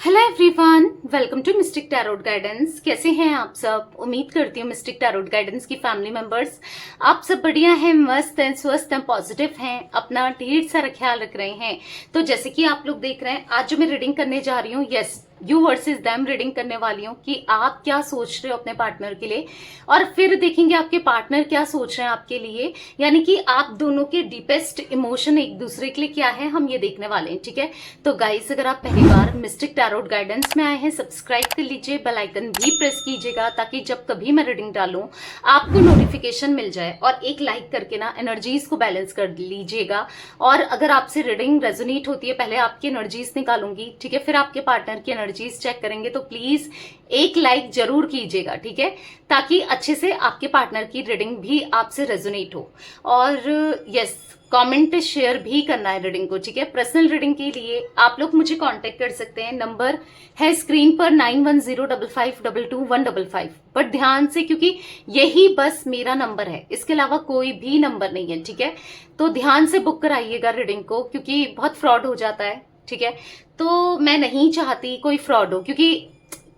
Hello everyone, welcome to Mystic Tarot Guidance. कैसे हैं आप सब? उम्मीद करती हूँ मिस्टिक टैरोट गाइडेंस की फैमिली मेंबर्स आप सब बढ़िया हैं, मस्त हैं, स्वस्थ हैं, पॉजिटिव हैं, अपना ढेर सारा ख्याल रख रहे हैं। तो जैसे कि आप लोग देख रहे हैं, आज जो मैं रीडिंग करने जा रही हूँ, yes, you versus them reading करने वाली हूँ कि आप क्या सोच रहे हो अपने पार्टनर के लिए, और फिर देखेंगे आपके पार्टनर क्या सोच रहे हैं आपके लिए, यानी कि आप दोनों के डीपेस्ट इमोशन एक दूसरे के लिए क्या है, हम ये देखने वाले हैं। ठीक है, तो गाइस, अगर आप पहली बार मिस्टिक टैरोट गाइडेंस में आए हैं, सब्सक्राइब कर लीजिए, बेल आइकन भी प्रेस कीजिएगा ताकि जब कभी मैं रीडिंग डालूं आपको नोटिफिकेशन मिल जाए, और एक लाइक करके ना एनर्जीज को बैलेंस कर लीजिएगा। और अगर आपसे रीडिंग रेजोनेट होती है, पहले आपकी एनर्जीज निकालूंगी, ठीक है, फिर आपके पार्टनर की एनर्जीज चेक करेंगे, तो प्लीज एक लाइक जरूर कीजिएगा, ठीक है, ताकि अच्छे से आपके पार्टनर की रीडिंग भी आपसे रेजोनेट हो। और यस, कमेंट शेयर भी करना है रीडिंग को, ठीक है। पर्सनल रीडिंग के लिए आप लोग मुझे कांटेक्ट कर सकते हैं, नंबर है स्क्रीन पर 9105522155। बट ध्यान से, क्योंकि यही बस मेरा नंबर है, इसके अलावा कोई भी नंबर नहीं है, ठीक है। तो ध्यान से बुक कराइएगा रीडिंग को, क्योंकि बहुत फ्रॉड हो जाता है, ठीक है। तो मैं नहीं चाहती कोई फ्रॉड हो, क्योंकि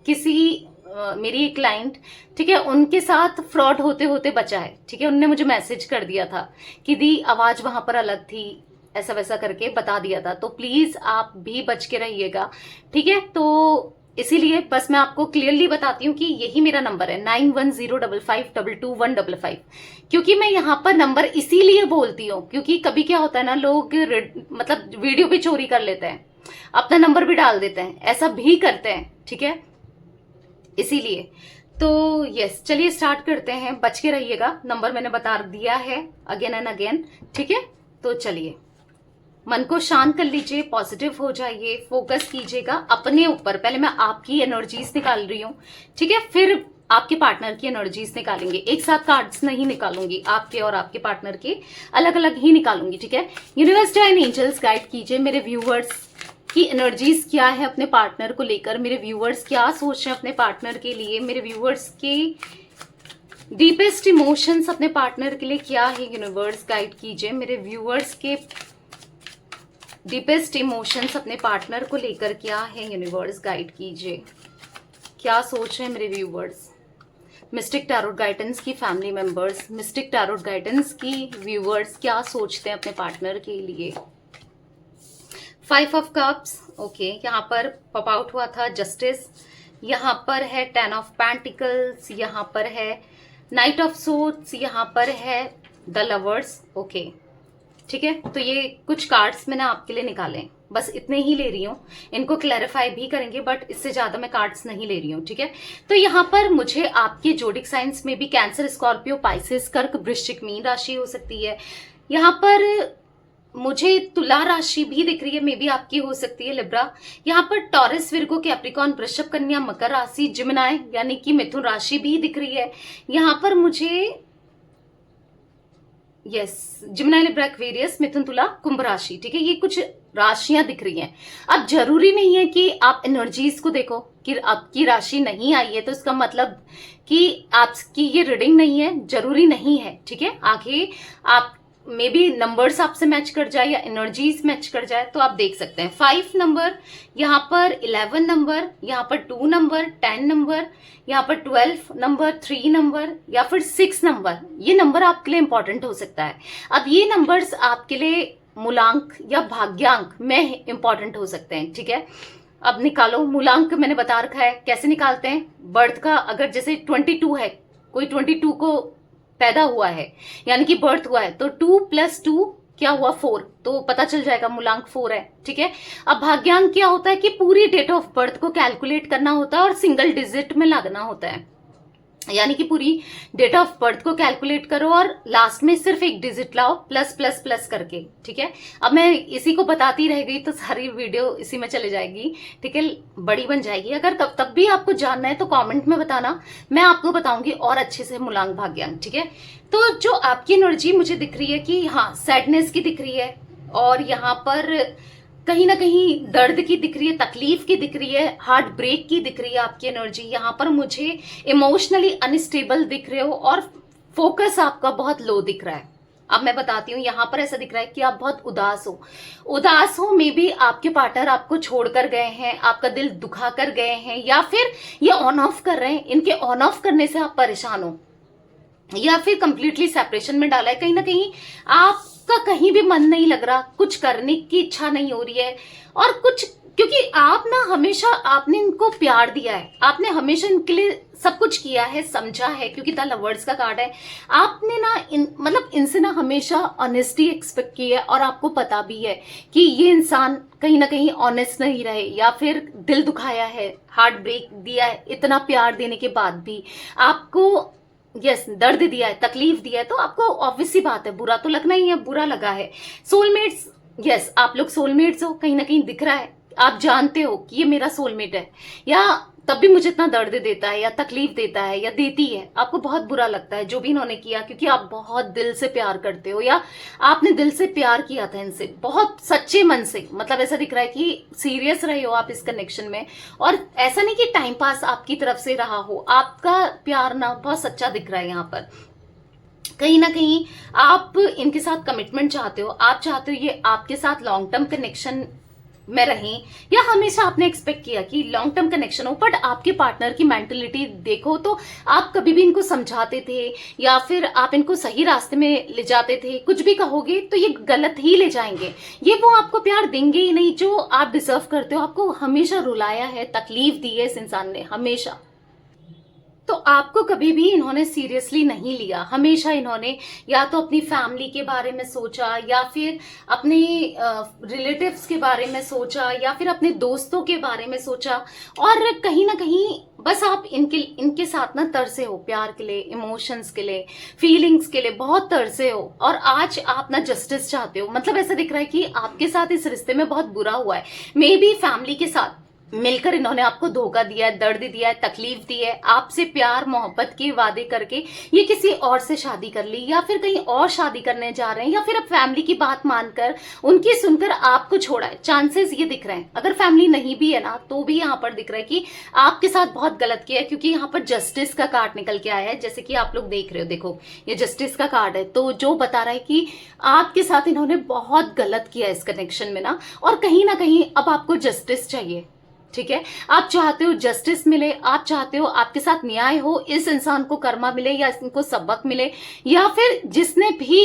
किसी मेरी एक क्लाइंट, ठीक है, उनके साथ फ्रॉड होते होते बचा है, ठीक है। उन्होंने मुझे मैसेज कर दिया था कि दी आवाज वहां पर अलग थी, ऐसा वैसा करके बता दिया था। तो प्लीज आप भी बच के रहिएगा, ठीक है। तो इसीलिए बस मैं आपको क्लियरली बताती हूँ कि यही मेरा नंबर है 9105522155। क्योंकि मैं यहाँ पर नंबर इसीलिए बोलती हूँ क्योंकि कभी क्या होता है ना, लोग मतलब वीडियो भी चोरी कर लेते हैं, अपना नंबर भी डाल देते हैं, ऐसा भी करते हैं, ठीक है, इसीलिए। तो यस, चलिए स्टार्ट करते हैं। बच के रहिएगा, नंबर मैंने बता दिया है अगेन एंड अगेन, ठीक है। तो चलिए, मन को शांत कर लीजिए, पॉजिटिव हो जाइए, फोकस कीजिएगा अपने ऊपर। पहले मैं आपकी एनर्जीज निकाल रही हूँ, ठीक है, फिर आपके पार्टनर की एनर्जीज निकालेंगे। एक साथ कार्ड्स नहीं निकालूंगी, आपके और आपके पार्टनर के अलग अलग ही निकालूंगी, ठीक है। यूनिवर्स एंड एंजल्स गाइड कीजिए मेरे व्यूअर्स की एनर्जीज क्या है अपने पार्टनर को लेकर, मेरे व्यूअर्स क्या सोच रहे हैं अपने पार्टनर के लिए, मेरे व्यूअर्स के डीपेस्ट इमोशंस अपने पार्टनर के लिए क्या है, यूनिवर्स गाइड कीजिए मेरे व्यूअर्स के डीपेस्ट इमोशंस अपने पार्टनर को लेकर क्या है, यूनिवर्स गाइड कीजिए, क्या सोच रहे हैं मेरे व्यूअर्स। मिस्टिक टैरोट गाइडेंस की family members, mistake Tarot Guidance की व्यूअर्स क्या सोचते हैं अपने पार्टनर के लिए। 5 ऑफ कप्स, ओके, यहाँ पर पॉप आउट हुआ था जस्टिस, यहाँ पर है 10 ऑफ पेंटिकल्स, यहाँ पर है नाइट ऑफ सोर्ड्स, यहाँ पर है द लवर्स, ओके, ठीक है। तो ये कुछ कार्ड्स मैंने आपके लिए निकाले, बस इतने ही ले रही हूँ, इनको क्लैरिफाई भी करेंगे बट इससे ज्यादा मैं कार्ड्स नहीं ले रही हूँ, ठीक है। तो यहाँ पर मुझे आपके जोडिक साइंस में भी कैंसर, स्कॉर्पियो, पाइसेस, कर्क, वृश्चिक, मीन राशि हो सकती है। यहाँ पर मुझे तुला राशि भी दिख रही है, मे बी आपकी हो सकती है लिब्रा। यहाँ पर टॉरस, विर्गो, कैप्रिकॉन, वृषभ, कन्या, मकर राशि, जिमिनाई यानी कि मिथुन राशि भी दिख रही है। यहाँ पर मुझे यस, जिमिनाई, लिब्रा, एक्वेरियस, मिथुन, तुला, कुंभ राशि, ठीक है, ये कुछ राशियां दिख रही हैं। अब जरूरी नहीं है कि आप एनर्जीज को देखो कि आपकी राशि नहीं आई है तो इसका मतलब कि आपकी ये रीडिंग नहीं है, जरूरी नहीं है, ठीक है। आगे आप मे बी नंबर्स आपसे मैच कर जाए या एनर्जीज मैच कर जाए तो आप देख सकते हैं। 5 नंबर, यहाँ पर 11 नंबर, यहाँ पर 2 नंबर, 10 नंबर, यहाँ पर 12 नंबर, 3 नंबर या फिर 6 नंबर, ये नंबर आपके लिए इंपॉर्टेंट हो सकता है। अब ये नंबर्स आपके लिए मूलांक या भाग्यांक में इंपॉर्टेंट हो सकते हैं, ठीक है। अब निकालो, मूलांक मैंने बता रखा है कैसे निकालते हैं। बर्थ का अगर जैसे 22 है, कोई 22 को पैदा हुआ है यानी कि बर्थ हुआ है, तो 2 + 2 क्या हुआ, 4, तो पता चल जाएगा मूलांक 4 है, ठीक है। अब भाग्यांक क्या होता है कि पूरी डेट ऑफ बर्थ को कैलकुलेट करना होता है और सिंगल डिजिट में लगना होता है, यानी कि पूरी डेट ऑफ बर्थ को कैलकुलेट करो और लास्ट में सिर्फ एक डिजिट लाओ, प्लस प्लस प्लस करके, ठीक है। अब मैं इसी को बताती रह गई तो सारी वीडियो इसी में चले जाएगी, ठीक है, बड़ी बन जाएगी। अगर तब भी आपको जानना है तो कमेंट में बताना, मैं आपको बताऊंगी और अच्छे से मूलांक भाग्यांक, ठीक है। तो जो आपकी एनर्जी मुझे दिख रही है कि हाँ, सैडनेस की दिख रही है, और यहाँ पर कहीं ना कहीं दर्द की दिख रही है, तकलीफ की दिख रही है, हार्ट ब्रेक की दिख रही है आपकी एनर्जी। यहाँ पर मुझे इमोशनली अनस्टेबल दिख रहे हो और फोकस आपका बहुत लो दिख रहा है, अब मैं बताती हूँ, यहाँ पर ऐसा दिख रहा है कि आप बहुत उदास हो, मे बी आपके पार्टनर आपको छोड़कर गए हैं, आपका दिल दुखा कर गए हैं, या फिर ये ऑन ऑफ कर रहे हैं, इनके ऑन ऑफ करने से आप परेशान हो, या फिर कंप्लीटली सेपरेशन में डाला है। कहीं ना कहीं आपका कहीं भी मन नहीं लग रहा, कुछ करने की इच्छा नहीं हो रही है, और कुछ, क्योंकि आप ना हमेशा आपने इनको प्यार दिया है, आपने हमेशा इनके लिए सब कुछ किया है, समझा है, क्योंकि द लवर्स का कार्ड है। आपने ना मतलब इनसे ना हमेशा ऑनेस्टी एक्सपेक्ट की है, और आपको पता भी है कि ये इंसान कहीं ना कहीं ऑनेस्ट नहीं रहे, या फिर दिल दुखाया है, हार्ट ब्रेक दिया है, इतना प्यार देने के बाद भी आपको यस दर्द दिया है, तकलीफ दिया है, तो आपको ऑब्वियस सी बात है बुरा तो लगना ही है, बुरा लगा है। सोलमेट्स, यस आप लोग सोलमेट्स हो, कहीं ना कहीं दिख रहा है, आप जानते हो कि ये मेरा सोलमेट है, या तब भी मुझे इतना दर्द देता है, या तकलीफ देता है, या देती है, आपको बहुत बुरा लगता है जो भी इन्होंने किया, क्योंकि आप बहुत दिल से प्यार करते हो, या आपने दिल से प्यार किया था इनसे, बहुत सच्चे मन से। मतलब ऐसा दिख रहा है कि सीरियस रहे हो आप इस कनेक्शन में, और ऐसा नहीं कि टाइम पास आपकी तरफ से रहा हो, आपका प्यार ना बहुत सच्चा दिख रहा है यहाँ पर। कहीं ना कहीं आप इनके साथ कमिटमेंट चाहते हो, आप चाहते हो ये आपके साथ लॉन्ग टर्म कनेक्शन में रहें, या हमेशा आपने एक्सपेक्ट किया कि लॉन्ग टर्म कनेक्शन हो, बट आपके पार्टनर की मेंटलिटी देखो तो आप कभी भी इनको समझाते थे, या फिर आप इनको सही रास्ते में ले जाते थे, कुछ भी कहोगे तो ये गलत ही ले जाएंगे, ये वो आपको प्यार देंगे ही नहीं जो आप डिजर्व करते हो। आपको हमेशा रुलाया है, तकलीफ दी है इस इंसान ने हमेशा, तो आपको कभी भी इन्होंने सीरियसली नहीं लिया। हमेशा इन्होंने या तो अपनी फैमिली के बारे में सोचा, या फिर अपने रिलेटिव्स के बारे में सोचा, या फिर अपने दोस्तों के बारे में सोचा, और कहीं ना कहीं बस आप इनके साथ ना तरसे हो, प्यार के लिए, इमोशंस के लिए, फीलिंग्स के लिए बहुत तरसे हो, और आज आप ना जस्टिस चाहते हो। मतलब ऐसा दिख रहा है कि आपके साथ इस रिश्ते में बहुत बुरा हुआ है, मे बी फैमिली के साथ मिलकर इन्होंने आपको धोखा दिया है, दर्द दिया है, तकलीफ दी है, आपसे प्यार मोहब्बत के वादे करके ये किसी और से शादी कर ली, या फिर कहीं और शादी करने जा रहे हैं, या फिर अब फैमिली की बात मानकर उनकी सुनकर आपको छोड़ा है। चांसेस ये दिख रहे हैं, अगर फैमिली नहीं भी है ना तो भी यहाँ पर दिख रहा है कि आपके साथ बहुत गलत किया है, क्योंकि यहाँ पर जस्टिस का कार्ड निकल के आया है, जैसे कि आप लोग देख रहे हो, देखो ये जस्टिस का कार्ड है, तो जो बता रहा है कि आपके साथ इन्होंने बहुत गलत किया इस कनेक्शन में ना, और कहीं ना कहीं अब आपको जस्टिस चाहिए। ठीक है, आप चाहते हो जस्टिस मिले, आप चाहते हो आपके साथ न्याय हो, इस इंसान को कर्मा मिले, या इनको सबक मिले, या फिर जिसने भी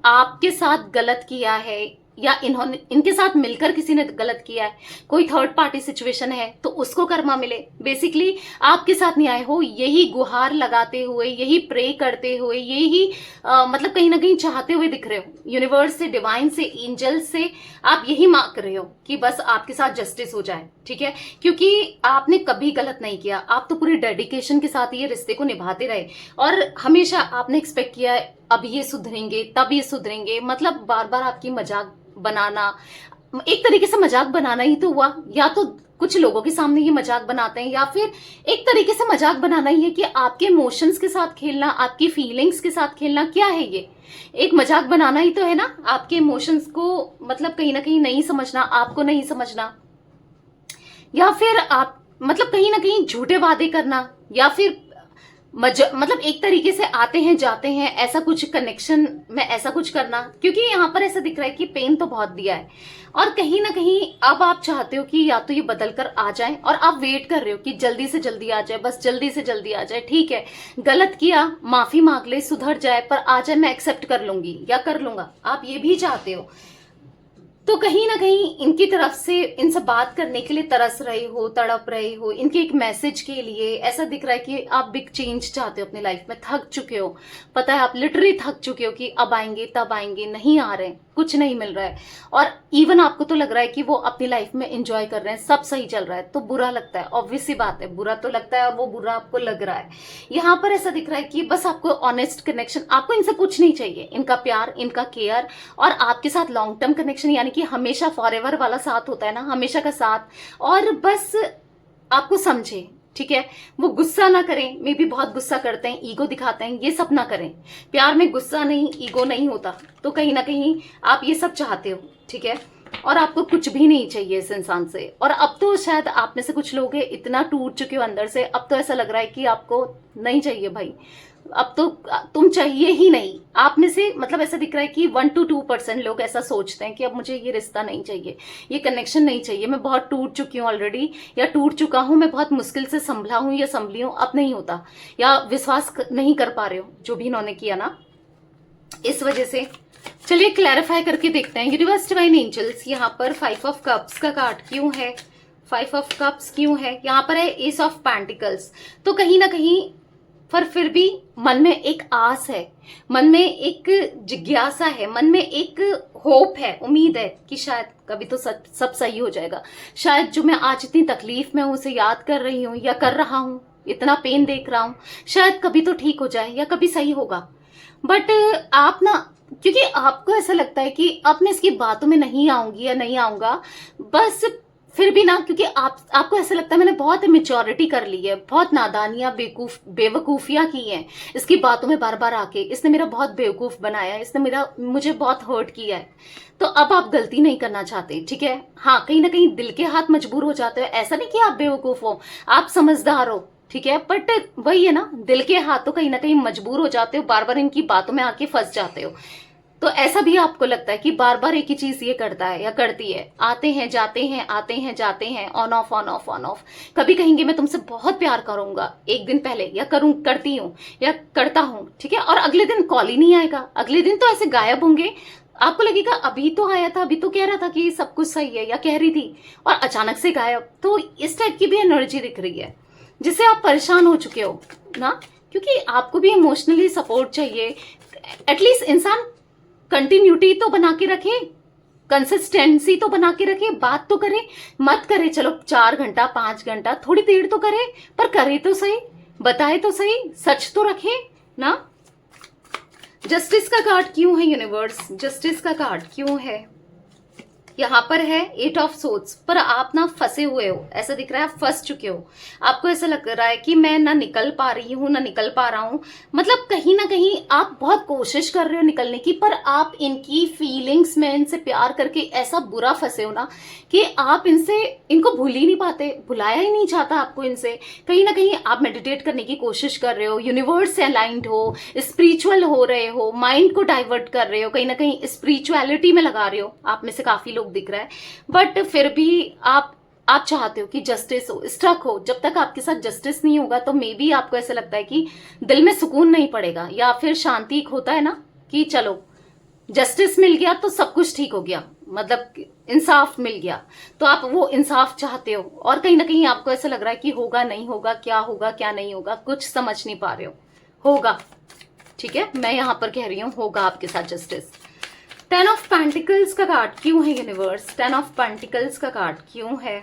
आपके साथ गलत किया है, या इन्होंने इनके साथ मिलकर किसी ने गलत किया है, कोई थर्ड पार्टी सिचुएशन है, तो उसको कर्मा मिले। बेसिकली आपके साथ न्याय हो, यही गुहार लगाते हुए, यही प्रे करते हुए, यही मतलब कहीं ना कहीं चाहते हुए दिख रहे हो, यूनिवर्स से, डिवाइन से, एंजल से आप यही मांग रहे हो कि बस आपके साथ जस्टिस हो जाए। ठीक है, क्योंकि आपने कभी गलत नहीं किया, आप तो पूरी डेडिकेशन के साथ ये रिश्ते को निभाते रहे, और हमेशा आपने एक्सपेक्ट किया है अब ये सुधरेंगे, तब ये सुधरेंगे। मतलब बार बार आपकी मजाक बनाना, एक तरीके से मजाक बनाना ही तो हुआ, या तो कुछ लोगों के सामने ये मजाक बनाते हैं, या फिर एक तरीके से मजाक बनाना ही है कि आपके इमोशंस के साथ खेलना, आपकी फीलिंग्स के साथ खेलना। क्या है ये, एक मजाक बनाना ही तो है ना, आपके इमोशंस को मतलब कहीं ना कहीं नहीं समझना, आपको नहीं समझना, या फिर आप मतलब कहीं ना कहीं झूठे वादे करना, या फिर मतलब एक तरीके से आते हैं जाते हैं, ऐसा कुछ कनेक्शन में ऐसा कुछ करना। क्योंकि यहाँ पर ऐसा दिख रहा है कि पेन तो बहुत दिया है, और कहीं ना कहीं अब आप चाहते हो कि या तो ये बदल कर आ जाए, और आप वेट कर रहे हो कि जल्दी से जल्दी आ जाए, बस जल्दी से जल्दी आ जाए। ठीक है, गलत किया, माफी मांग ले, सुधर जाए, पर आ जाए, मैं एक्सेप्ट कर लूंगी या कर लूंगा, आप ये भी चाहते हो। तो कहीं ना कहीं इनकी तरफ से इनसे बात करने के लिए तरस रहे हो, तड़प रहे हो, इनके एक मैसेज के लिए। ऐसा दिख रहा है कि आप बिग चेंज चाहते हो अपनी लाइफ में, थक चुके हो, पता है आप लिटरली थक चुके हो कि अब आएंगे तब आएंगे, नहीं आ रहे, कुछ नहीं मिल रहा है, और इवन आपको तो लग रहा है कि वो अपनी लाइफ में एंजॉय कर रहे हैं, सब सही चल रहा है, तो बुरा लगता है। ऑब्वियस सी बात है, बुरा तो लगता है, और वो बुरा आपको लग रहा है। यहाँ पर ऐसा दिख रहा है कि बस आपको ऑनेस्ट कनेक्शन, आपको इनसे कुछ नहीं चाहिए, इनका प्यार, इनका केयर, और आपके साथ लॉन्ग टर्म कनेक्शन, यानी कि हमेशा फॉरएवर वाला साथ होता है ना, हमेशा का साथ, और बस आपको समझे। ठीक है, वो गुस्सा ना करें, मे भी बहुत गुस्सा करते हैं, ईगो दिखाते हैं, ये सब ना करें। प्यार में गुस्सा नहीं, ईगो नहीं होता, तो कहीं ना कहीं आप ये सब चाहते हो। ठीक है, और आपको कुछ भी नहीं चाहिए इस इंसान से। और अब तो शायद आप में से कुछ लोग हैं इतना टूट चुके हो अंदर से, अब तो ऐसा लग रहा है कि आपको नहीं चाहिए भाई, अब तो तुम चाहिए ही नहीं। आप में से मतलब ऐसा दिख रहा है कि 1 to 2% लोग ऐसा सोचते हैं कि अब मुझे ये रिश्ता नहीं चाहिए, ये कनेक्शन नहीं चाहिए, मैं बहुत टूट चुकी हूँ ऑलरेडी, या टूट चुका हूँ, मैं बहुत मुश्किल से संभला हूँ या संभली हूँ, अब नहीं होता, या विश्वास नहीं कर पा रहे हो जो भी इन्होंने किया ना, इस वजह से। चलिए क्लैरिफाई करके देखते हैं। यूनिवर्स डिवाइन एंजल्स, यहाँ पर 5 ऑफ कप्स का कार्ड क्यों है, 5 ऑफ कप्स क्यों है, यहाँ पर है एस ऑफ पेंटिकल्स। तो कहीं ना कहीं पर फिर भी मन में एक आस है, मन में एक जिज्ञासा है, मन में एक होप है, उम्मीद है कि शायद कभी तो सब सही हो जाएगा। शायद जो मैं आज इतनी तकलीफ में हूं, उसे याद कर रही हूँ या कर रहा हूँ, इतना पेन देख रहा हूँ, शायद कभी तो ठीक हो जाए या कभी सही होगा। बट आप ना, क्योंकि आपको ऐसा लगता है कि अब मैं इसकी बातों में नहीं आऊंगी या नहीं आऊंगा, बस फिर भी ना, क्योंकि आपको ऐसा लगता है मैंने बहुत मेच्योरिटी कर ली है, बहुत नादानियां बेवकूफियां की हैं इसकी बातों में बार बार आके, इसने मेरा बहुत बेवकूफ बनाया है, इसने मुझे बहुत हर्ट किया है, तो अब आप गलती नहीं करना चाहते, ठीक है। हाँ, कहीं ना कहीं दिल के हाथ मजबूर हो जाते हो, ऐसा नहीं कि आप बेवकूफ हो, आप समझदार हो, ठीक है, बट वही है ना, दिल के हाथ तो कहीं ना कहीं मजबूर हो जाते हो, बार बार इनकी बातों में आके फंस जाते हो। तो ऐसा भी आपको लगता है कि बार बार एक ही चीज ये करता है या करती है, आते हैं जाते हैं, आते हैं जाते हैं, on off on off on off. कभी कहेंगे मैं तुमसे बहुत प्यार करूंगा एक दिन पहले, या करती हूँ या करता हूँ, ठीक है, और अगले दिन कॉल ही नहीं आएगा, अगले दिन तो ऐसे गायब होंगे, आपको लगेगा अभी तो आया था, अभी तो कह रहा था कि सब कुछ सही है या कह रही थी, और अचानक से गायब। तो इस टाइप की भी एनर्जी दिख रही है, जिससे आप परेशान हो चुके हो ना, क्योंकि आपको भी इमोशनली सपोर्ट चाहिए। एटलीस्ट इंसान कंटिन्यूटी तो बना के रखे, कंसिस्टेंसी तो बना के रखे, बात तो करे, मत करे चलो 4 घंटा 5 घंटा, थोड़ी देर तो करे, पर करे तो सही, बताए तो सही, सच तो रखे ना। जस्टिस का कार्ड क्यों है यूनिवर्स, जस्टिस का कार्ड क्यों है, यहाँ पर है 8 ऑफ सोर्ड्स। पर आप ना फंसे हुए हो, ऐसा दिख रहा है आप फंस चुके हो, आपको ऐसा लग रहा है कि मैं ना निकल पा रही हूँ ना निकल पा रहा हूँ, मतलब कहीं ना कहीं आप बहुत कोशिश कर रहे हो निकलने की, पर आप इनकी फीलिंग्स में, इनसे प्यार करके ऐसा बुरा फंसे हो ना कि आप इनको भूल ही नहीं पाते, भुलाया ही नहीं चाहता आपको इनसे। कहीं ना कहीं आप मेडिटेट करने की कोशिश कर रहे हो, यूनिवर्स से अलाइंड हो, स्पिरिचुअल हो रहे हो, माइंड को डाइवर्ट कर रहे हो, कहीं ना कहीं स्पिरिचुअलिटी में लगा रहे हो, आप में से काफी लोग दिख रहा है, बट फिर भी आप चाहते हो कि जस्टिस हो, स्टक हो। जब तक आपके साथ जस्टिस नहीं होगा तो मे बी आपको ऐसा लगता है कि दिल में सुकून नहीं पड़ेगा, या फिर शांति होता है ना कि चलो जस्टिस मिल गया तो सब कुछ ठीक हो गया, मतलब इंसाफ मिल गया, तो आप वो इंसाफ चाहते हो, और कहीं ना कहीं आपको ऐसा लग रहा है कि होगा नहीं होगा, क्या नहीं होगा, कुछ समझ नहीं पा रहे हो। होगा, ठीक है, मैं यहां पर कह रही हूं होगा आपके साथ जस्टिस। 10 ऑफ पेंटिकल्स का कार्ड क्यों है यूनिवर्स, 10 ऑफ पेंटिकल्स का कार्ड क्यों है।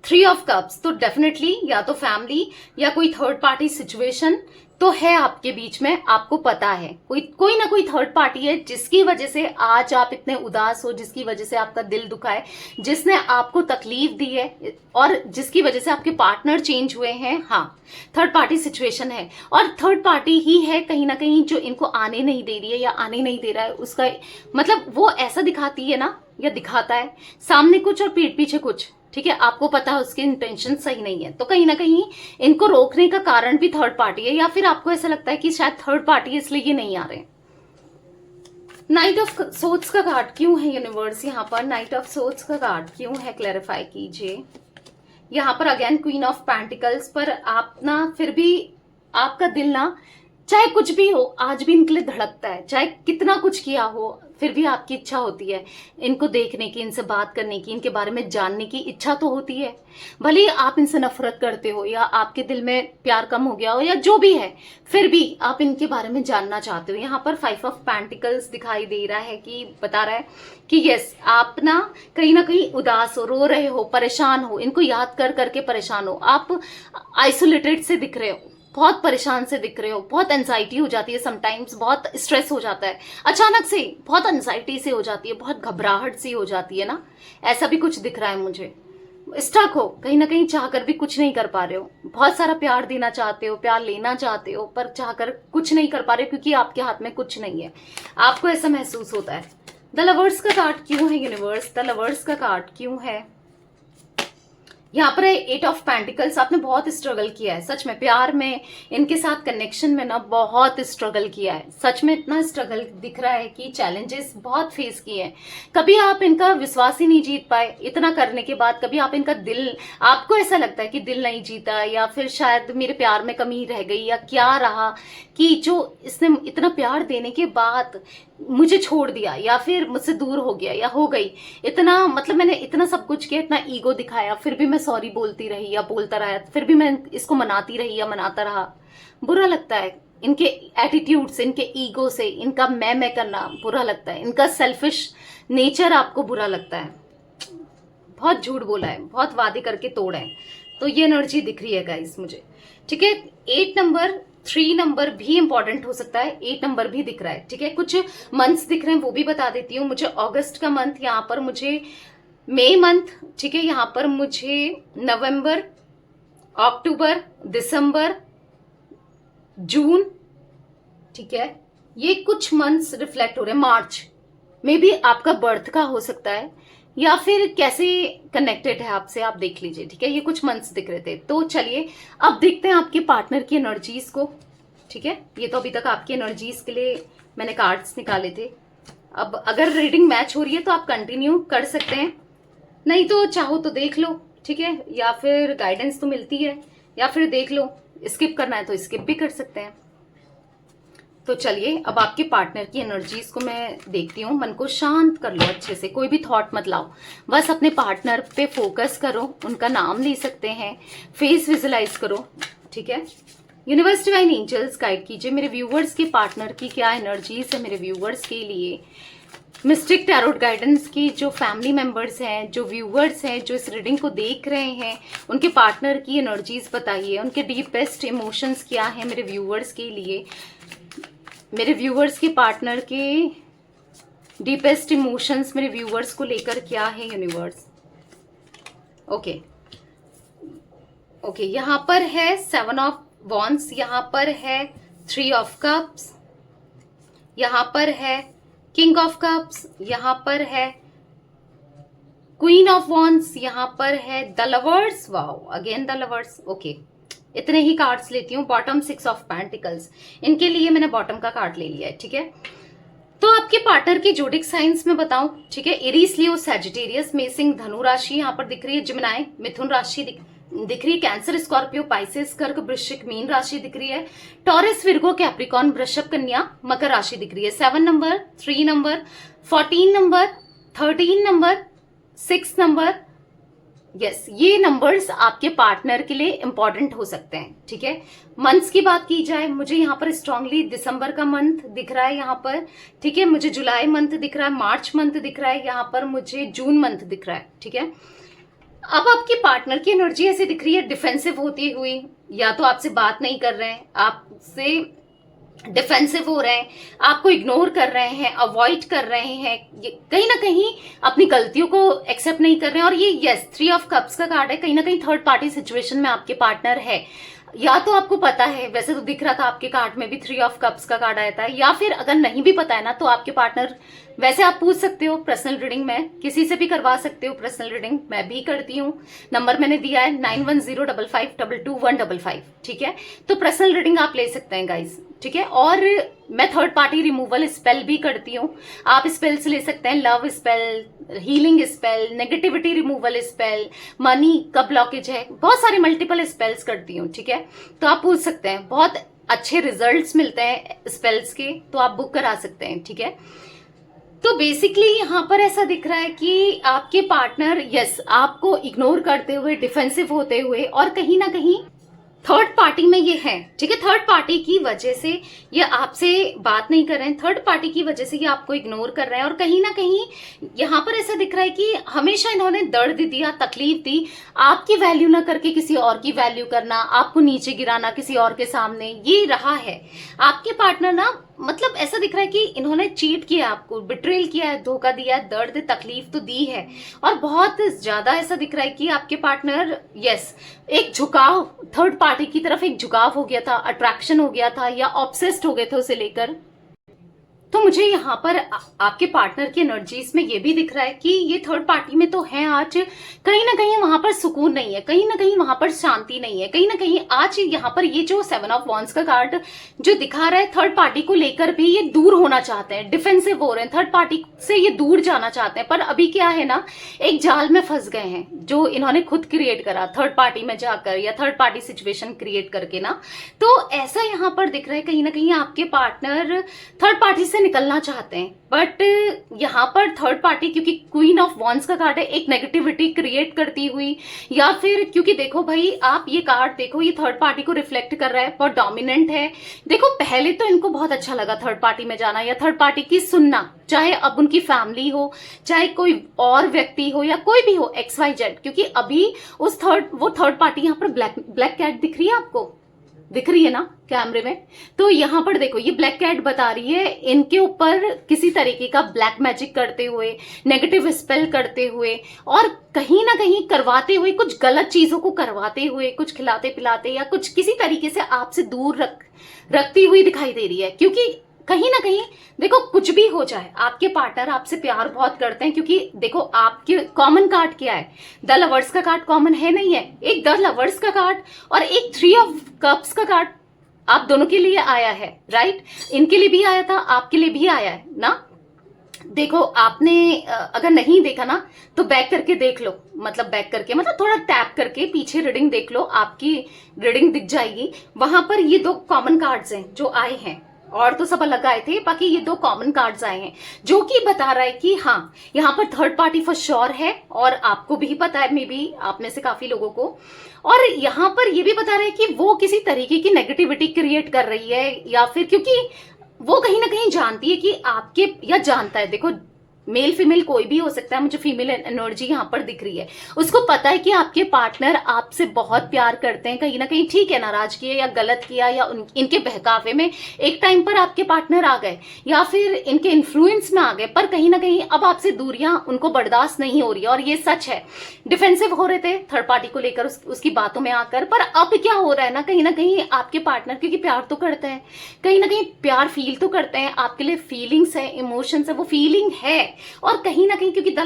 3 ऑफ कप्स, तो डेफिनेटली या तो फैमिली या कोई थर्ड पार्टी सिचुएशन तो है आपके बीच में, आपको पता है कोई ना कोई थर्ड पार्टी है जिसकी वजह से आज आप इतने उदास हो, जिसकी वजह से आपका दिल दुखा है, जिसने आपको तकलीफ दी है, और जिसकी वजह से आपके पार्टनर चेंज हुए हैं। हाँ, थर्ड पार्टी सिचुएशन है, और थर्ड पार्टी ही है कहीं ना कहीं जो इनको आने नहीं दे रही है या आने नहीं दे रहा है। उसका मतलब वो ऐसा दिखाती है ना, या दिखाता है सामने कुछ और पीठ पीछे कुछ, ठीक है, आपको पता है उसके इंटेंशन सही नहीं है, तो कहीं ना कहीं इनको रोकने का कारण भी थर्ड पार्टी है, या फिर आपको ऐसा लगता है कि शायद थर्ड पार्टी है इसलिए ये नहीं आ रहे। नाइट ऑफ सोर्ड्स का कार्ड क्यों है यूनिवर्स, यहाँ पर नाइट ऑफ सोर्ड्स का कार्ड क्यों है, क्लैरिफाई कीजिए। यहाँ पर अगेन क्वीन ऑफ पेंटिकल्स, पर आप ना फिर भी आपका दिल ना, चाहे कुछ भी हो, आज भी इनके लिए धड़कता है, चाहे कितना कुछ किया हो, फिर भी आपकी इच्छा होती है इनको देखने की, इनसे बात करने की, इनके बारे में जानने की इच्छा तो होती है। भले ही आप इनसे नफरत करते हो, या आपके दिल में प्यार कम हो गया हो, या जो भी है, फिर भी आप इनके बारे में जानना चाहते हो। यहाँ पर 5 ऑफ पेंटिकल्स दिखाई दे रहा है कि बता रहा है कि यस, आप ना कहीं उदास हो, रो रहे हो, परेशान हो, इनको याद कर करके परेशान हो, आप आइसोलेटेड से दिख रहे हो, बहुत परेशान से दिख रहे हो, बहुत एंजाइटी हो जाती है समटाइम्स, बहुत स्ट्रेस हो जाता है, अचानक से बहुत एंजाइटी से हो जाती है, बहुत घबराहट सी हो जाती है ना, ऐसा भी कुछ दिख रहा है मुझे। स्टक हो, कहीं ना कहीं चाहकर भी कुछ नहीं कर पा रहे हो, बहुत सारा प्यार देना चाहते हो, प्यार लेना चाहते हो, पर चाहकर कुछ नहीं कर पा रहे हो क्योंकि आपके हाथ में कुछ नहीं है, आपको ऐसा महसूस होता है। द लवर्स का कार्ड क्यों है यूनिवर्स, द लवर्स का कार्ड क्यों है। यहाँ पर है 8 ऑफ पेंटिकल्स। आपने बहुत स्ट्रगल किया है सच में, प्यार में इनके साथ कनेक्शन में ना बहुत स्ट्रगल किया है सच में। इतना स्ट्रगल दिख रहा है कि चैलेंजेस बहुत फेस किए हैं। कभी आप इनका विश्वास ही नहीं जीत पाए, इतना करने के बाद कभी आप इनका दिल, आपको ऐसा लगता है कि दिल नहीं जीता, या फिर शायद मेरे प्यार में कमी रह गई, या क्या रहा कि जो इसने इतना प्यार देने के बाद मुझे छोड़ दिया, या फिर मुझसे दूर हो गया, या हो गई। इतना मतलब मैंने इतना सब कुछ किया, इतना ईगो दिखाया, फिर भी मैं सॉरी बोलती रही या बोलता रहा, फिर भी मैं इसको मनाती रही या मनाता रहा। बुरा लगता है इनके एटीट्यूड से, इनके ईगो से, इनका मैं करना बुरा लगता है, इनका सेल्फिश नेचर आपको बुरा लगता है। बहुत झूठ बोला है, बहुत वादे करके तोड़ा है, तो ये एनर्जी दिख रही है गाइस मुझे। ठीक है, 8 नंबर, 3 नंबर भी इंपॉर्टेंट हो सकता है, 8 नंबर भी दिख रहा है। ठीक है, कुछ मंथ्स दिख रहे हैं वो भी बता देती हूँ। मुझे अगस्त का मंथ, यहाँ पर मुझे मई मंथ, ठीक है, यहाँ पर मुझे नवंबर, अक्टूबर, दिसंबर, जून, ठीक है, ये कुछ मंथ्स रिफ्लेक्ट हो रहे हैं। मार्च में भी आपका बर्थ का हो सकता है, या फिर कैसे कनेक्टेड है आपसे आप देख लीजिए। ठीक है, ये कुछ मंथ्स दिख रहे थे। तो चलिए अब देखते हैं आपके पार्टनर की एनर्जीज को। ठीक है, ये तो अभी तक आपकी एनर्जीज के लिए मैंने कार्ड्स निकाले थे। अब अगर रीडिंग मैच हो रही है तो आप कंटिन्यू कर सकते हैं, नहीं तो चाहो तो देख लो। ठीक है, या फिर गाइडेंस तो मिलती है, या फिर देख लो, स्किप करना है तो स्किप भी कर सकते हैं। तो चलिए अब आपके पार्टनर की एनर्जीज को मैं देखती हूँ। मन को शांत कर लो अच्छे से, कोई भी थॉट मत लाओ, बस अपने पार्टनर पे फोकस करो। उनका नाम ले सकते हैं, फेस विजुलाइज करो। ठीक है, यूनिवर्स डिवाइन एंजल्स गाइड कीजिए मेरे व्यूवर्स के पार्टनर की क्या एनर्जीज है मेरे व्यूवर्स के लिए। मिस्टिक टैरोट गाइडेंस की जो फैमिली मेंबर्स हैं, जो व्यूवर्स हैं, जो इस रीडिंग को देख रहे हैं, उनके पार्टनर की एनर्जीज बताइए। उनके डीपेस्ट इमोशंस क्या है मेरे व्यूवर्स के लिए। मेरे व्यूवर्स के पार्टनर के डीपेस्ट इमोशंस मेरे व्यूवर्स को लेकर क्या है यूनिवर्स। ओके ओके, यहाँ पर है 7 ऑफ वॉन्ड्स, यहाँ पर है 3 ऑफ कप्स, यहाँ पर है किंग ऑफ कप्स, यहाँ पर है क्वीन ऑफ वॉन्ड्स, यहाँ पर है the lovers. Wow, again the lovers. Okay, इतने ही कार्ड्स लेती हूँ। बॉटम 6 ऑफ पेंटिकल्स, इनके लिए मैंने बॉटम का कार्ड ले लिया है। ठीक है, तो आपके पार्टनर की जोडिक साइंस में बताऊं। ठीक है, एरीज, लियो, सैजिटेरियस, मेषिंग, धनु राशि यहाँ पर दिख रही है, जिमिनाई, मिथुन राशि दिख रही है, कैंसर, स्कॉर्पियो, पाइसेस, कर्क, वृश्चिक, मीन राशि दिख रही है, टॉरस, विर्गो, कैप्रिकॉन, वृषभ, कन्या, मकर राशि दिख रही है। 7 number, 3 number, 14 number, 13 number, 6 number, yes, ये नंबर्स आपके पार्टनर के लिए इंपॉर्टेंट हो सकते हैं। ठीक है, मंथ्स की बात की जाए, मुझे यहाँ पर स्ट्रांगली दिसंबर का मंथ दिख रहा है यहाँ पर। ठीक है, मुझे जुलाई मंथ दिख रहा है, मार्च मंथ दिख रहा है, यहाँ पर मुझे जून मंथ दिख रहा है। ठीक है, अब आपके पार्टनर की एनर्जी ऐसे दिख रही है डिफेंसिव होती हुई, या तो आपसे बात नहीं कर रहे हैं, आपसे डिफेंसिव हो रहे हैं, आपको इग्नोर कर रहे हैं, अवॉइड कर रहे हैं, कहीं ना कहीं अपनी गलतियों को एक्सेप्ट नहीं कर रहे हैं। और ये यस 3 ऑफ कप्स का कार्ड है, कहीं ना कहीं थर्ड पार्टी सिचुएशन में आपके पार्टनर है, या तो आपको पता है, वैसे तो दिख रहा था आपके कार्ड में भी 3 ऑफ कप्स का कार्ड आया था, या फिर अगर नहीं भी पता है ना तो आपके पार्टनर, वैसे आप पूछ सकते हो पर्सनल रीडिंग में, किसी से भी करवा सकते हो पर्सनल रीडिंग, मैं भी करती हूँ। नंबर मैंने दिया है 9105522155। ठीक है, तो पर्सनल रीडिंग आप ले सकते हैं गाइज। ठीक है, और मैं थर्ड पार्टी रिमूवल स्पेल भी करती हूँ, आप स्पेल्स ले सकते हैं, love spell, healing spell, negativity removal spell, money का ब्लॉकेज है, बहुत सारे मल्टीपल स्पेल्स करती हूँ। ठीक है, तो आप पूछ सकते हैं, बहुत अच्छे रिजल्ट्स मिलते हैं स्पेल्स के, तो आप बुक करा सकते हैं। ठीक है, तो बेसिकली यहाँ पर ऐसा दिख रहा है कि आपके पार्टनर यस आपको इग्नोर करते हुए, डिफेंसिव होते हुए, और कहीं ना कहीं थर्ड पार्टी में ये है। ठीक है, थर्ड पार्टी की वजह से ये आपसे बात नहीं कर रहे हैं, थर्ड पार्टी की वजह से ये आपको इग्नोर कर रहे हैं, और कहीं ना कहीं यहाँ पर ऐसा दिख रहा है कि हमेशा इन्होंने दर्द दिया, तकलीफ दी, आपकी वैल्यू ना करके किसी और की वैल्यू करना, आपको नीचे गिराना किसी और के सामने, ये रहा है आपके पार्टनर ना। मतलब ऐसा दिख रहा है कि इन्होंने चीट किया, आपको बिट्रेल किया है, धोखा दिया है, दर्द तकलीफ तो दी है, और बहुत ज्यादा ऐसा दिख रहा है कि आपके पार्टनर यस एक झुकाव, थर्ड पार्टी की तरफ एक झुकाव हो गया था, अट्रैक्शन हो गया था, या ऑब्सेस्ड हो गए थे उसे लेकर। तो मुझे यहाँ पर आपके पार्टनर की एनर्जीज में ये भी दिख रहा है कि ये थर्ड पार्टी में तो है आज, कहीं ना कहीं वहां पर सुकून नहीं है, कहीं ना कहीं वहां पर शांति नहीं है, कहीं ना कहीं आज यहाँ पर ये जो 7 ऑफ वॉन्ड्स का कार्ड जो दिखा रहा है, थर्ड पार्टी को लेकर भी ये दूर होना चाहते हैं, डिफेंसिव हो रहे हैं, थर्ड पार्टी से ये दूर जाना चाहते हैं। पर अभी क्या है ना, एक जाल में फंस गए हैं जो इन्होंने खुद क्रिएट करा थर्ड पार्टी में जाकर, या थर्ड पार्टी सिचुएशन क्रिएट करके ना। तो ऐसा यहाँ पर दिख रहा है कहीं ना कहीं आपके पार्टनर थर्ड पार्टी से निकलना चाहते हैं, बट यहाँ पर थर्ड पार्टी, क्योंकि क्वीन ऑफ वॉन्ड्स का कार्ड है, एक नेगेटिविटी क्रिएट करती हुई, या फिर क्योंकि देखो भाई आप ये कार्ड देखो, ये थर्ड पार्टी को रिफ्लेक्ट कर रहा है, बहुत डोमिनेंट है। देखो पहले तो इनको बहुत अच्छा लगा थर्ड पार्टी में जाना या थर्ड पार्टी की सुनना, चाहे अब उनकी फैमिली हो, चाहे कोई और व्यक्ति हो, या कोई भी हो, XYZ, क्योंकि अभी वो थर्ड पार्टी यहाँ पर ब्लैक कैट दिख रही है आपको, दिख रही है ना कैमरे में। तो यहाँ पर देखो ये ब्लैक कैट बता रही है इनके ऊपर किसी तरीके का ब्लैक मैजिक करते हुए, नेगेटिव स्पेल करते हुए, और कहीं ना कहीं करवाते हुए, कुछ गलत चीजों को करवाते हुए, कुछ खिलाते पिलाते या कुछ किसी तरीके से आपसे दूर रखती हुई दिखाई दे रही है। क्योंकि कहीं ना कहीं देखो कुछ भी हो जाए, आपके पार्टनर आपसे प्यार बहुत करते हैं, क्योंकि देखो आपके कॉमन कार्ड क्या है, द लवर्स का कार्ड कॉमन है नहीं है, एक द लवर्स का कार्ड और एक 3 ऑफ कप्स का कार्ड आप दोनों के लिए आया है, राइट। इनके लिए भी आया था, आपके लिए भी आया है ना। देखो आपने अगर नहीं देखा ना तो बैक करके देख लो, मतलब बैक करके मतलब थोड़ा टैप करके पीछे रीडिंग देख लो, आपकी रीडिंग दिख जाएगी। वहां पर ये 2 कॉमन कार्ड्स हैं जो आए हैं, और तो सब अलग आए थे, बाकी ये 2 कॉमन कार्ड्स आए हैं जो कि बता रहा है कि हाँ यहाँ पर थर्ड पार्टी फॉर श्योर है, और आपको भी पता है, मे बी आप में से काफी लोगों को। और यहाँ पर ये भी बता रहा है कि वो किसी तरीके की नेगेटिविटी क्रिएट कर रही है, या फिर क्योंकि वो कहीं ना कहीं जानती है कि आपके, या जानता है, देखो मेल फीमेल कोई भी हो सकता है, मुझे फीमेल एनर्जी यहाँ पर दिख रही है, उसको पता है कि आपके पार्टनर आपसे बहुत प्यार करते हैं, कहीं ना कहीं ठीक है नाराज किए या गलत किया, या इनके बहकावे में एक टाइम पर आपके पार्टनर आ गए, या फिर इनके इन्फ्लुएंस में आ गए, पर कहीं ना कहीं अब आपसे दूरियां उनको बर्दाश्त नहीं हो रही है, और ये सच है। डिफेंसिव हो रहे थे थर्ड पार्टी को लेकर उसकी बातों में आकर, पर अब क्या हो रहा है ना कहीं आपके पार्टनर, क्योंकि प्यार तो करते हैं, कहीं ना कहीं प्यार फील तो करते हैं, आपके लिए फीलिंग्स है, इमोशंस है, वो फीलिंग है। और कहीं ना कहीं क्योंकि द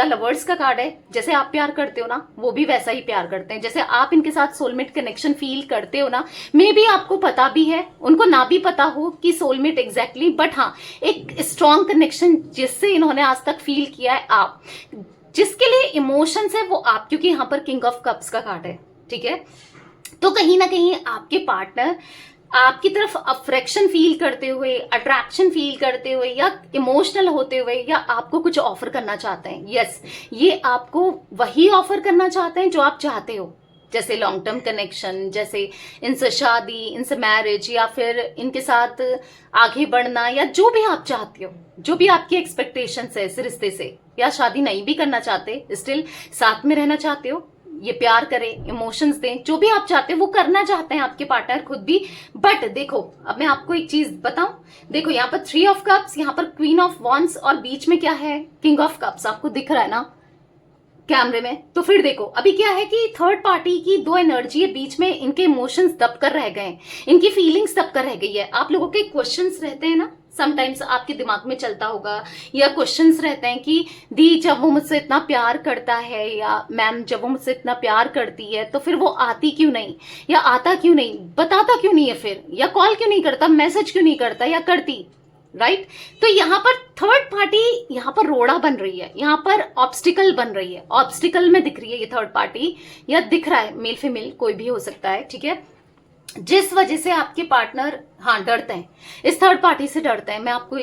लवर्स का कार्ड है, जैसे आप प्यार करते हो ना, वो भी वैसा ही प्यार करते हैं, जैसे आप इनके साथ सोलमेट कनेक्शन फील करते हो ना। मे बी आपको पता भी है, उनको ना भी पता हो कि सोलमेट एग्जैक्टली, बट हाँ एक स्ट्रॉन्ग कनेक्शन जिससे इन्होंने आज तक फील किया है, आप जिसके लिए इमोशंस है वो आप, क्योंकि यहाँ पर किंग ऑफ कप्स का कार्ड है, ठीक है। तो कहीं ना कहीं आपके पार्टनर आपकी तरफ अट्रैक्शन फील करते हुए, अट्रैक्शन फील करते हुए, या इमोशनल होते हुए, या आपको कुछ ऑफर करना चाहते हैं। यस, ये आपको वही ऑफर करना चाहते हैं जो आप चाहते हो, जैसे लॉन्ग टर्म कनेक्शन, जैसे इनसे शादी, इनसे मैरिज, या फिर इनके साथ आगे बढ़ना, या जो भी आप चाहते हो, जो भी आपकी एक्सपेक्टेशन है इस रिश्ते से, या शादी नहीं भी करना चाहते, स्टिल साथ में रहना चाहते हो, ये प्यार करें, इमोशंस दें, जो भी आप चाहते हैं वो करना चाहते हैं आपके पार्टनर खुद भी। बट देखो अब मैं आपको एक चीज बताऊं, देखो यहाँ पर 3 ऑफ कप्स, यहाँ पर क्वीन ऑफ वॉन्ड्स, और बीच में क्या है, किंग ऑफ कप्स, आपको दिख रहा है ना कैमरे में। तो फिर देखो अभी क्या है कि थर्ड पार्टी की 2 एनर्जी है बीच में, इनके इमोशंस दब कर रह गए, इनकी फीलिंग्स दब कर रह गई है। आप लोगों के क्वेश्चंस रहते हैं ना, समटाइम्स आपके दिमाग में चलता होगा, या क्वेश्चंस रहते हैं कि दी जब वो मुझसे इतना प्यार करता है, या मैम जब वो मुझसे इतना प्यार करती है तो फिर वो आती क्यों नहीं, या आता क्यों नहीं, बताता क्यों नहीं है फिर, या कॉल क्यों नहीं करता, मैसेज क्यों नहीं करता, या करती, राइट। तो यहाँ पर थर्ड पार्टी यहाँ पर रोड़ा बन रही है, यहाँ पर ऑब्स्टिकल बन रही है, ऑब्स्टिकल में दिख रही है ये थर्ड पार्टी, या दिख रहा है, मेल फीमेल कोई भी हो सकता है, ठीक है। जिस वजह से आपके पार्टनर हाँ डरते हैं, इस थर्ड पार्टी से डरते हैं। मैं आपको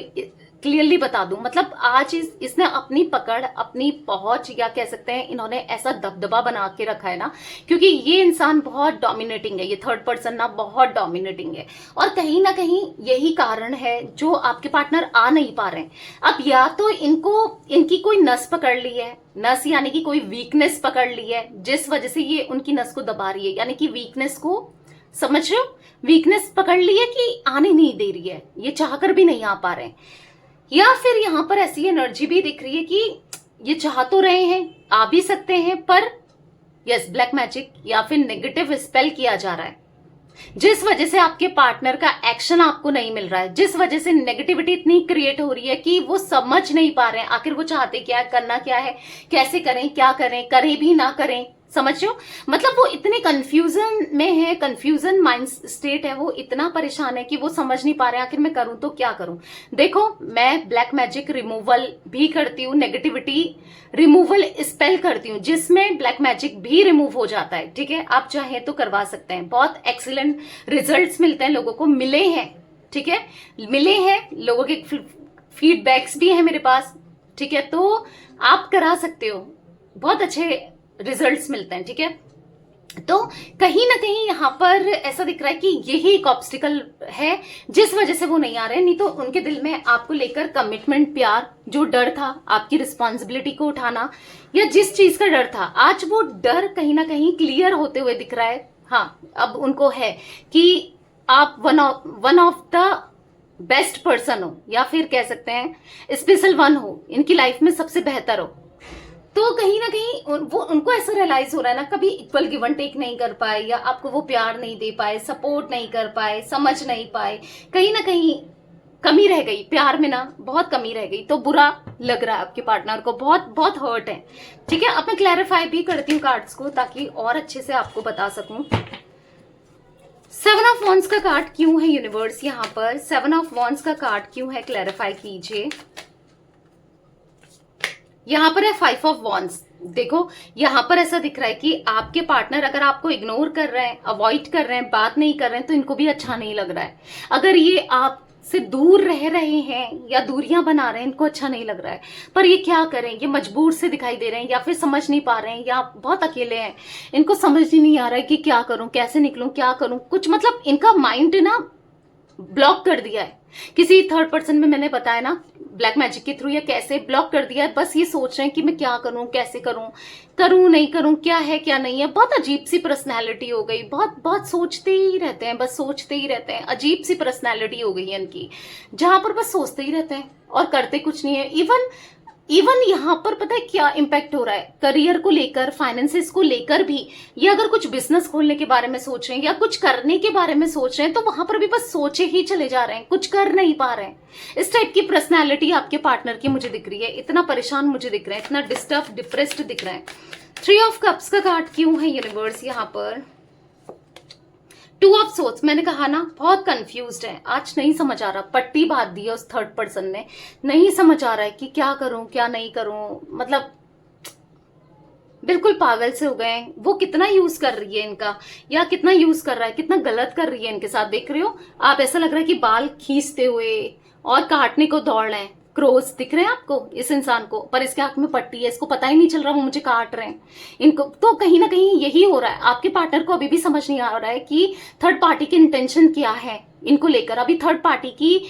क्लियरली बता दूं, मतलब आज इसने अपनी पकड़, अपनी पहुंच, या कह सकते हैं इन्होंने ऐसा दबदबा बना के रखा है ना, क्योंकि ये इंसान बहुत डोमिनेटिंग है, ये थर्ड पर्सन ना बहुत डोमिनेटिंग है, और कहीं ना कहीं यही कारण है जो आपके पार्टनर आ नहीं पा रहे हैं। अब या तो इनकी कोई नस पकड़ ली है, नस यानी कि कोई वीकनेस पकड़ ली है, जिस वजह से ये उनकी नस को दबा रही है, यानी कि वीकनेस को, समझ रहे हो, वीकनेस पकड़ ली है कि आने नहीं दे रही है, ये चाहकर भी नहीं आ पा रहे हैं। या फिर यहां पर ऐसी एनर्जी भी दिख रही है कि ये चाह तो रहे हैं, आ भी सकते हैं, पर यस ब्लैक मैजिक या फिर नेगेटिव स्पेल किया जा रहा है, जिस वजह से आपके पार्टनर का एक्शन आपको नहीं मिल रहा है, जिस वजह से नेगेटिविटी इतनी क्रिएट हो रही है कि वो समझ नहीं पा रहे हैं आखिर वो चाहते क्या है, करना क्या है, कैसे करें, क्या करें, करें भी ना करें, समझ रहे हो? मतलब वो इतने कंफ्यूजन में है, कंफ्यूजन माइंड स्टेट है, वो इतना परेशान है कि वो समझ नहीं पा रहे आखिर मैं करूं तो क्या करूं। देखो, मैं ब्लैक मैजिक रिमूवल भी करती हूँ, नेगेटिविटी रिमूवल स्पेल करती हूँ जिसमें ब्लैक मैजिक भी रिमूव हो जाता है, ठीक है? आप चाहें तो करवा सकते हैं, बहुत एक्सीलेंट रिजल्ट्स मिलते हैं, लोगों को मिले हैं, ठीक है? मिले हैं, लोगों के फीडबैक्स भी हैं मेरे पास, ठीक है? तो आप करा सकते हो, बहुत अच्छे रिजल्ट्स मिलते हैं, ठीक है? तो कहीं ना कहीं यहाँ पर ऐसा दिख रहा है कि यही एक ऑब्स्टिकल है जिस वजह से वो नहीं आ रहे हैं। नहीं तो उनके दिल में आपको लेकर कमिटमेंट, प्यार, जो डर था आपकी रिस्पॉन्सिबिलिटी को उठाना या जिस चीज का डर था, आज वो डर कहीं ना कहीं क्लियर होते हुए दिख रहा है। हाँ, अब उनको है कि आप one of the best person हो, या फिर कह सकते हैं स्पेशल वन हो, इनकी लाइफ में सबसे बेहतर हो। तो कहीं ना कहीं वो उनको ऐसा रियलाइज हो रहा है ना, कभी इक्वल गिव एंड टेक नहीं कर पाए, या आपको वो प्यार नहीं दे पाए, सपोर्ट नहीं कर पाए, समझ नहीं पाए, कहीं ना कहीं कमी रह गई प्यार में ना, बहुत कमी रह गई। तो बुरा लग रहा है आपके पार्टनर को, बहुत बहुत हर्ट है, ठीक है? अब मैं क्लैरिफाई भी करती हूँ कार्ड्स को ताकि और अच्छे से आपको बता सकूं। 7 ऑफ वॉन्ड्स का कार्ड क्यों है यूनिवर्स यहाँ पर? 7 ऑफ वॉन्ड्स का कार्ड क्यों है, क्लैरिफाई कीजिए। यहाँ पर है 5 ऑफ वॉन्ड्स। देखो, यहाँ पर ऐसा दिख रहा है कि आपके पार्टनर अगर आपको इग्नोर कर रहे हैं, अवॉइड कर रहे हैं, बात नहीं कर रहे हैं, तो इनको भी अच्छा नहीं लग रहा है। अगर ये आपसे दूर रह रहे हैं या दूरियां बना रहे हैं, इनको अच्छा नहीं लग रहा है। पर ये क्या करें, ये मजबूर से दिखाई दे रहे हैं, या फिर समझ नहीं पा रहे हैं, या बहुत अकेले हैं, इनको समझ ही नहीं आ रहा है कि क्या करूं, कैसे निकलूं, क्या करूं। कुछ मतलब इनका माइंड ना ब्लॉक कर दिया है किसी थर्ड पर्सन में, मैंने बताया ना ब्लैक मैजिक के थ्रू, या कैसे ब्लॉक कर दिया है। बस ये सोच रहे हैं कि मैं क्या करूं, कैसे करूं, करूं नहीं करूं, क्या है क्या नहीं है। बहुत अजीब सी पर्सनैलिटी हो गई, बहुत बहुत सोचते ही रहते हैं, बस सोचते ही रहते हैं। अजीब सी पर्सनैलिटी हो गई है इनकी, जहां पर बस सोचते ही रहते हैं और करते कुछ नहीं है। इवन यहाँ पर पता है क्या इम्पैक्ट हो रहा है, करियर को लेकर, फाइनेंसेस को लेकर भी। ये अगर कुछ बिजनेस खोलने के बारे में सोच रहे हैं या कुछ करने के बारे में सोच रहे हैं, तो वहां पर भी बस सोचे ही चले जा रहे हैं, कुछ कर नहीं पा रहे हैं। इस टाइप की पर्सनैलिटी आपके पार्टनर की मुझे दिख रही है, इतना परेशान मुझे दिख रहे हैं, इतना डिस्टर्ब, डिप्रेस्ड दिख रहे हैं। 3 ऑफ कप्स का कार्ड क्यों है यूनिवर्स यहाँ पर? 2 ऑफ सोर्ड्स, मैंने कहा ना बहुत कंफ्यूज्ड है, आज नहीं समझ आ रहा, पट्टी बांध दी है उस थर्ड पर्सन ने, नहीं समझ आ रहा है कि क्या करूं क्या नहीं करूं, मतलब बिल्कुल पागल से हो गए हैं। वो कितना यूज कर रही है इनका, या कितना यूज कर रहा है, कितना गलत कर रही है इनके साथ, देख रहे हो आप? ऐसा लग रहा है कि बाल खींचते हुए और काटने को दौड़ रहे हैं। क्रोस दिख रहे हैं आपको इस इंसान को, पर इसके हाथ में पट्टी है, इसको पता ही नहीं चल रहा वो मुझे काट रहे हैं इनको। तो कहीं ना कहीं यही हो रहा है, आपके पार्टनर को अभी भी समझ नहीं आ रहा है कि थर्ड पार्टी की इंटेंशन क्या है इनको लेकर। अभी थर्ड पार्टी की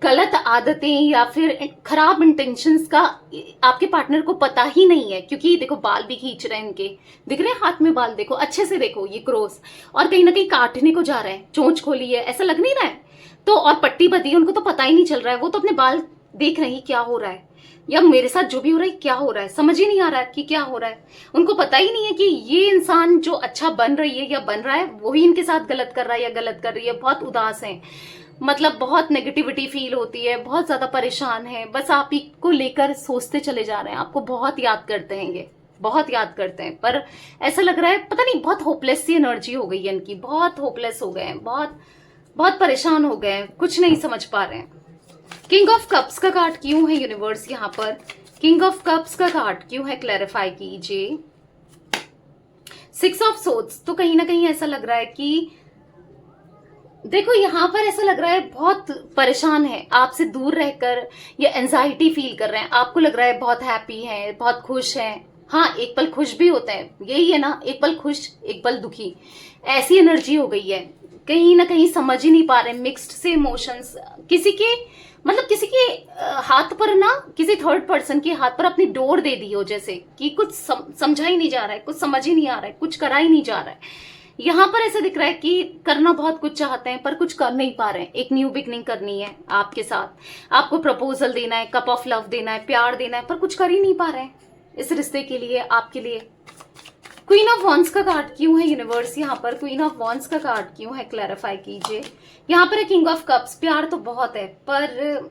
गलत आदतें या फिर खराब इंटेंशंस का आपके पार्टनर को पता ही नहीं है, क्योंकि देखो बाल भी खींच रहे हैं इनके, दिख रहे हैं हाथ में बाल, देखो अच्छे से देखो, ये क्रॉस, और कहीं ना कहीं काटने को जा रहे हैं, चोंच खोली है, ऐसा लग नहीं रहा है? तो और पट्टी बंधी है, उनको तो पता ही नहीं चल रहा है, वो तो अपने बाल देख रहे हैं क्या हो रहा है, या मेरे साथ जो भी हो रहा है क्या हो रहा है, समझ ही नहीं आ रहा है कि क्या हो रहा है। उनको पता ही नहीं है कि ये इंसान जो अच्छा बन रही है या बन रहा है, वही इनके साथ गलत कर रहा है या गलत कर रही है। बहुत उदास है, मतलब बहुत नेगेटिविटी फील होती है, बहुत ज्यादा परेशान है, बस आप ही को लेकर सोचते चले जा रहे हैं, आपको बहुत याद करते हैं, ये बहुत याद करते हैं। पर ऐसा लग रहा है पता नहीं, बहुत होपलेस सी एनर्जी हो गई है इनकी, बहुत होपलेस हो गए हैं, बहुत बहुत परेशान हो गए हैं, कुछ नहीं समझ पा रहे हैं। किंग ऑफ कप्स का कार्ड क्यों है यूनिवर्स यहाँ पर? किंग ऑफ कप्स का कार्ड क्यों है, क्लैरिफाई कीजिए। 6 ऑफ सोर्ड्स, तो कहीं ना कहीं ऐसा लग रहा है कि देखो यहाँ पर ऐसा लग रहा है बहुत परेशान है आपसे दूर रहकर, या एंजाइटी फील कर रहे हैं। आपको लग रहा है बहुत हैप्पी है, बहुत खुश है। हाँ, एक पल खुश भी होते हैं, यही है ना, एक पल खुश एक पल दुखी, ऐसी एनर्जी हो गई है। कहीं ना कहीं समझ ही नहीं पा रहे, मिक्स्ड से इमोशंस, किसी के मतलब किसी के हाथ पर ना, किसी थर्ड पर्सन के हाथ पर अपनी डोर दे दी हो, जैसे कि कुछ समझा ही नहीं जा रहा है, कुछ समझ ही नहीं आ रहा है, कुछ करा ही नहीं जा रहा है। यहाँ पर ऐसा दिख रहा है कि करना बहुत कुछ चाहते हैं पर कुछ कर नहीं पा रहे हैं। एक न्यू बिगनिंग करनी है आपके साथ, आपको प्रपोजल देना है, कप ऑफ लव देना है, प्यार देना है, पर कुछ कर ही नहीं पा रहे हैं इस रिश्ते के लिए, आपके लिए। क्वीन ऑफ वॉन्ड्स का कार्ड क्यों है यूनिवर्स यहाँ पर? क्वीन ऑफ वॉन्ड्स का कार्ड क्यों है, क्लैरिफाई कीजिए। यहाँ पर है किंग ऑफ कप्स। प्यार तो बहुत है, पर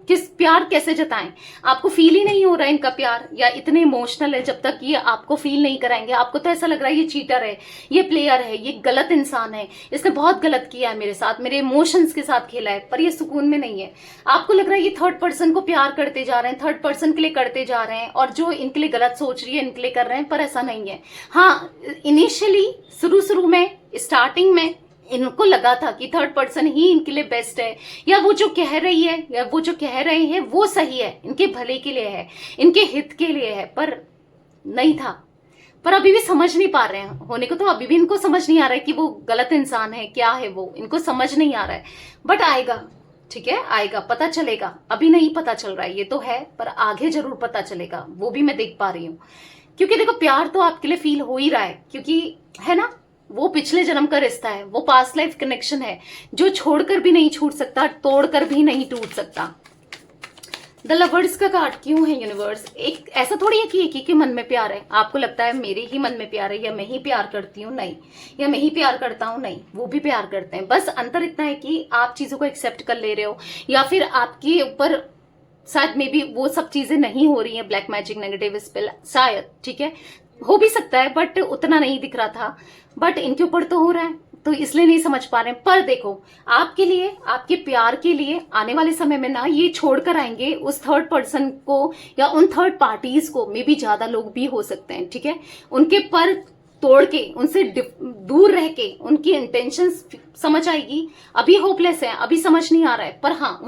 किस प्यार कैसे जताएं? आपको फील ही नहीं हो रहा है इनका प्यार, या इतने इमोशनल है जब तक ये आपको फील नहीं कराएंगे। आपको तो ऐसा लग रहा है ये चीटर है, ये प्लेयर है, ये गलत इंसान है, इसने बहुत गलत किया है मेरे साथ, मेरे इमोशंस के साथ खेला है, पर ये सुकून में नहीं है। आपको लग रहा है ये थर्ड पर्सन को प्यार करते जा रहे हैं, थर्ड पर्सन के लिए करते जा रहे हैं, और जो इनके लिए गलत सोच रही है इनके लिए कर रहे हैं, पर ऐसा नहीं है। हाँ, इनिशियली शुरू में स्टार्टिंग में इनको लगा था कि थर्ड पर्सन ही इनके लिए बेस्ट है, या वो जो कह रही है या वो जो कह रहे हैं वो सही है, इनके भले के लिए है, इनके हित के लिए है, पर नहीं था। पर अभी भी समझ नहीं पा रहे हैं होने को, तो अभी भी इनको समझ नहीं आ रहा है कि वो गलत इंसान है, क्या है वो, इनको समझ नहीं आ रहा है। बट आएगा, ठीक है, आएगा, पता चलेगा। अभी नहीं पता चल रहा है ये तो है, पर आगे जरूर पता चलेगा, वो भी मैं देख पा रही हूँ। क्योंकि देखो, प्यार तो आपके लिए फील हो ही रहा है, क्योंकि है ना, वो पिछले जन्म का रिश्ता है, वो पास्ट लाइफ कनेक्शन है, जो छोड़कर भी नहीं छूट सकता, तोड़कर भी नहीं टूट सकता। द लवर्स का कार्ड क्यों है यूनिवर्स? एक ऐसा थोड़ी है कि एक ही के मन में प्यार है। आपको लगता है मेरे ही मन में प्यार है, या मैं ही प्यार करती हूँ, नहीं, या मैं ही प्यार करता हूँ, नहीं, वो भी प्यार करते हैं। बस अंतर इतना है कि आप चीजों को एक्सेप्ट कर ले रहे हो, या फिर आपके ऊपर शायद मे बी वो सब चीजें नहीं हो रही है, ब्लैक मैजिक, नेगेटिव स्पेल, शायद, ठीक है, हो भी सकता है, बट उतना नहीं दिख रहा था। बट इनके ऊपर तो हो रहा है, तो इसलिए नहीं समझ पा रहे हैं। पर देखो, आपके लिए, आपके प्यार के लिए आने वाले समय में ना ये छोड़कर आएंगे उस थर्ड पर्सन को, या उन थर्ड पार्टीज को, मे बी ज्यादा लोग भी हो सकते हैं, ठीक है, उनके पर तोड़ के, उनसे दूर रह के उनकी इंटेंशंस समझ आएगी। अभी होपलेस है, अभी समझ नहीं आ रहा है, पर हाँ,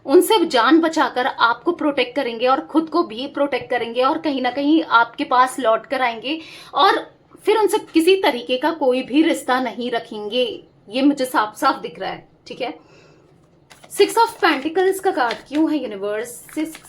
उनसे जान बचाकर आपको प्रोटेक्ट करेंगे, और खुद को भी प्रोटेक्ट करेंगे, और कहीं ना कहीं आपके पास लौट कर आएंगे, और फिर उनसे किसी तरीके का कोई भी रिश्ता नहीं रखेंगे। ये मुझे साफ साफ दिख रहा है, ठीक है। सिक्स ऑफ पेंटिकल्स का कार्ड क्यों है यूनिवर्स?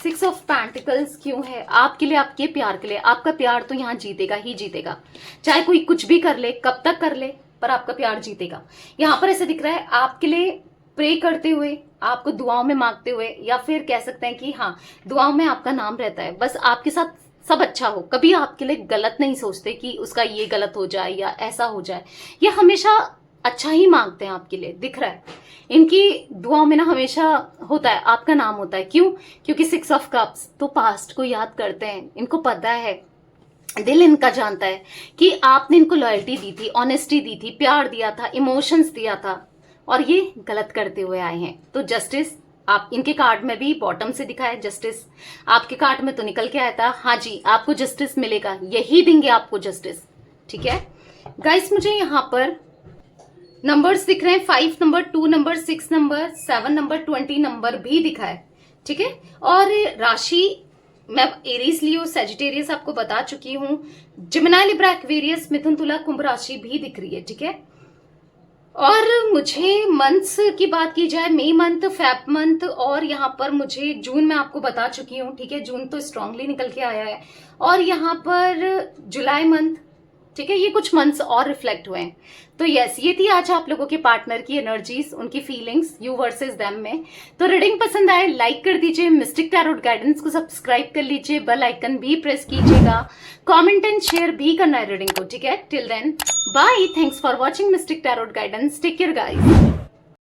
सिक्स ऑफ पेंटिकल्स क्यों है आपके लिए, आपके प्यार के लिए? आपका प्यार तो यहाँ जीतेगा ही जीतेगा, चाहे कोई कुछ भी कर ले, कब तक कर ले, पर आपका प्यार जीतेगा। यहाँ पर ऐसे दिख रहा है आपके लिए प्रे करते हुए, आपको दुआओं में मांगते हुए, या फिर कह सकते हैं कि हाँ, दुआओं में आपका नाम रहता है। बस आपके साथ सब अच्छा हो, कभी आपके लिए गलत नहीं सोचते कि उसका ये गलत हो जाए या ऐसा हो जाए। ये हमेशा अच्छा ही मांगते हैं आपके लिए, दिख रहा है। इनकी दुआओं में ना हमेशा होता है, आपका नाम होता है। क्यों? क्योंकि सिक्स ऑफ कप्स तो पास्ट को याद करते हैं। इनको पता है, दिल इनका जानता है कि आपने इनको लॉयल्टी दी थी, ऑनेस्टी दी थी, प्यार दिया था, इमोशंस दिया था, और ये गलत करते हुए आए हैं। तो जस्टिस आप, इनके कार्ड में भी बॉटम से दिखा है जस्टिस, आपके कार्ड में तो निकल के आया था। हाँ जी, आपको जस्टिस मिलेगा, यही देंगे आपको जस्टिस, ठीक है गाइस। मुझे यहाँ पर नंबर्स दिख रहे हैं, 5 number, 2 number, 6 number, 7 number, 20 number भी दिखा है, ठीक है। और राशि मैं एरीज लियो, सेजिटेरियस आपको बता चुकी हूँ, जिमिनाई, लिब्रा, एक्वेरियस, मिथुन, तुला, कुंभ राशि भी दिख रही है, ठीक है। और मुझे मंथ्स की बात की जाए, मई मंथ, फेब मंथ, और यहाँ पर मुझे जून में आपको बता चुकी हूँ, ठीक है, जून तो स्ट्रांगली निकल के आया है, और यहाँ पर जुलाई मंथ, ठीक है, ये कुछ मंथ्स और रिफ्लेक्ट हुए हैं। तो यस, ये थी आज आप लोगों के पार्टनर की एनर्जीज, उनकी फीलिंग्स, यू वर्सेस देम में। तो रीडिंग पसंद आए लाइक कर दीजिए, मिस्टिक टैरोट गाइडेंस को सब्सक्राइब कर लीजिए, बेल आइकन भी प्रेस कीजिएगा, कमेंट एंड शेयर भी करना है रीडिंग को, ठीक है। Till then bye, thanks for watching Mystic Tarot Guidance, take care guys.